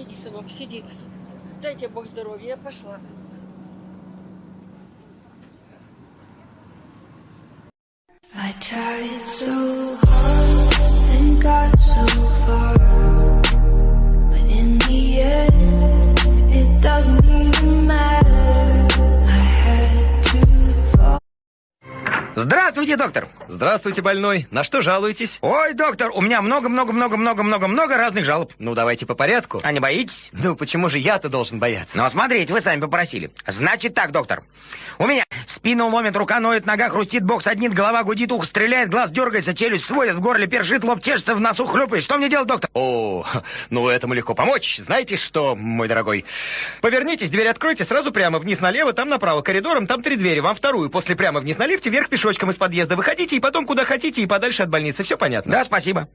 сиди, сынок, сиди. Дай тебе Бог здоровья, я пошла. I tried so hard and got so far, but in the end, it doesn't even matter. I had to fall. Здравствуйте, доктор. Здравствуйте, больной. На что жалуетесь? Ой, доктор, у меня много разных жалоб. Ну, давайте по порядку. А не боитесь? Ну, почему же я-то должен бояться? Ну, смотрите, вы сами попросили. Значит так, доктор. У меня спину ломит, рука ноет, нога хрустит, бок саднит, голова гудит, ухо стреляет, глаз дергается, челюсть сводит, в горле першит, лоб чешется, в носу хлюпает. Что мне делать, доктор? О, ну этому легко помочь. Знаете что, мой дорогой? Повернитесь, дверь откройте, сразу прямо вниз налево, там направо коридором, там 3 двери, вам вторую. После прямо вниз на лифте, вверх пешочком из подъезда. Выходите и потом куда хотите и подальше от больницы. Все понятно? Да, спасибо.